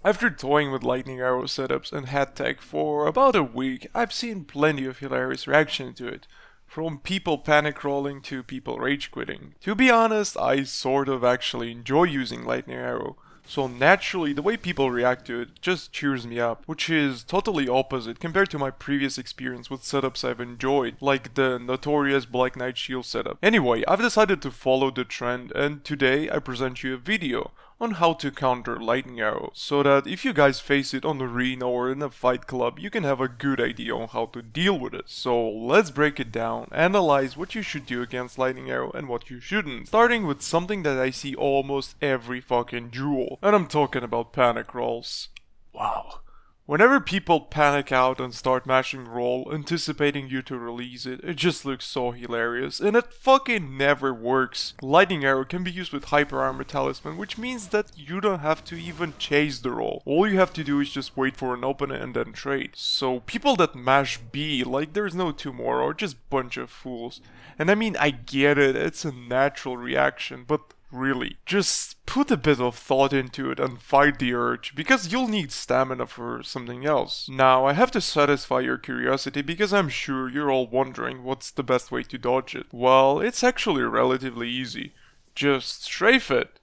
After toying with lightning arrow setups and head tech for about a week, I've seen plenty of hilarious reaction to it. From people panic rolling to people rage quitting. To be honest, I sort of actually enjoy using lightning arrow. So naturally, the way people react to it just cheers me up, which is totally opposite compared to my previous experience with setups I've enjoyed, like the notorious Black Knight Shield setup. Anyway, I've decided to follow the trend, and today I present you a video on how to counter lightning arrow, so that if you guys face it on the arena or in a fight club, you can have a good idea on how to deal with it. So let's break it down, analyze what you should do against lightning arrow and what you shouldn't, starting with something that I see almost every fucking duel, and I'm talking about panic rolls. Wow. Whenever people panic out and start mashing roll, anticipating you to release it, it just looks so hilarious, and it fucking never works. Lightning arrow can be used with hyper armor talisman, which means that you don't have to even chase the roll. All you have to do is just wait for an opening and then trade. So people that mash B like there's no tomorrow are just bunch of fools. And I mean, I get it, it's a natural reaction, but really, just put a bit of thought into it and fight the urge, because you'll need stamina for something else. Now, I have to satisfy your curiosity because I'm sure you're all wondering what's the best way to dodge it. Well, it's actually relatively easy. Just strafe it.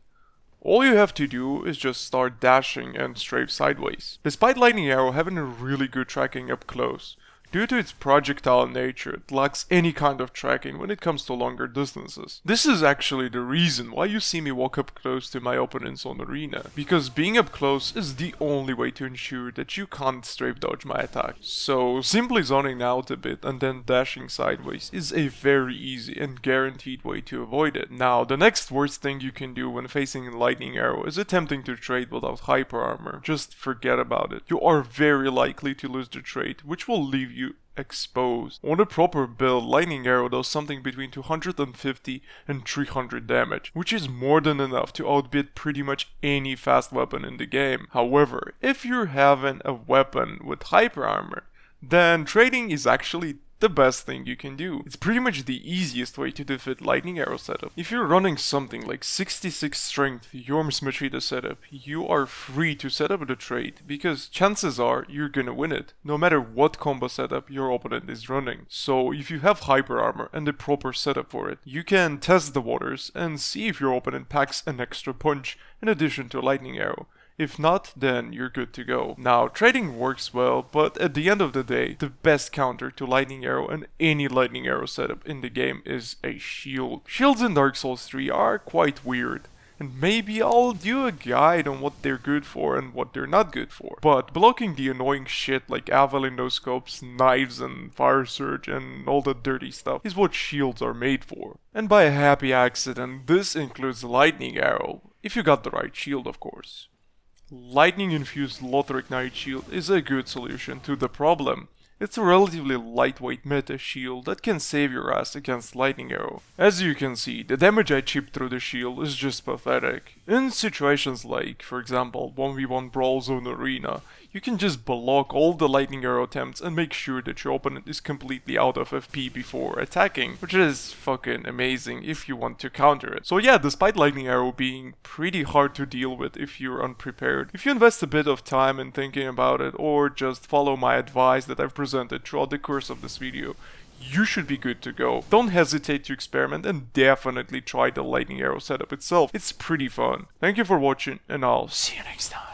All you have to do is just start dashing and strafe sideways. Despite lightning arrow having a really good tracking up close, due to its projectile nature, it lacks any kind of tracking when it comes to longer distances. This is actually the reason why you see me walk up close to my opponents on arena, because being up close is the only way to ensure that you can't strafe dodge my attack. So simply zoning out a bit and then dashing sideways is a very easy and guaranteed way to avoid it. Now, the next worst thing you can do when facing lightning arrow is attempting to trade without hyper armor. Just forget about it. You are very likely to lose the trade, which will leave you exposed. On a proper build, lightning arrow does something between 250 and 300 damage, which is more than enough to outbid pretty much any fast weapon in the game. However, if you're having a weapon with hyper armor, then trading is actually the best thing you can do. It's pretty much the easiest way to defeat lightning arrow setup. If you're running something like 66 strength Yorm's Machida setup, you are free to set up the trade, because chances are you're gonna win it, no matter what combo setup your opponent is running. So if you have hyper armor and the proper setup for it, you can test the waters and see if your opponent packs an extra punch in addition to lightning arrow. If not, then you're good to go. Now, trading works well, but at the end of the day, the best counter to lightning arrow and any lightning arrow setup in the game is a shield. Shields in Dark Souls 3 are quite weird, and maybe I'll do a guide on what they're good for and what they're not good for. But blocking the annoying shit like Avalyn no scopes, knives and fire surge and all the dirty stuff is what shields are made for. And by a happy accident, this includes lightning arrow, if you got the right shield of course. Lightning-infused Lothric Knight Shield is a good solution to the problem. It's a relatively lightweight meta shield that can save your ass against lightning arrow. As you can see, the damage I chip through the shield is just pathetic. In situations like, for example, 1v1 Brawl Zone Arena, you can just block all the lightning arrow attempts and make sure that your opponent is completely out of FP before attacking, which is fucking amazing if you want to counter it. So yeah, despite lightning arrow being pretty hard to deal with if you're unprepared, if you invest a bit of time in thinking about it or just follow my advice that I've presented throughout the course of this video, you should be good to go. Don't hesitate to experiment and definitely try the lightning arrow setup itself. It's pretty fun. Thank you for watching and I'll see you next time.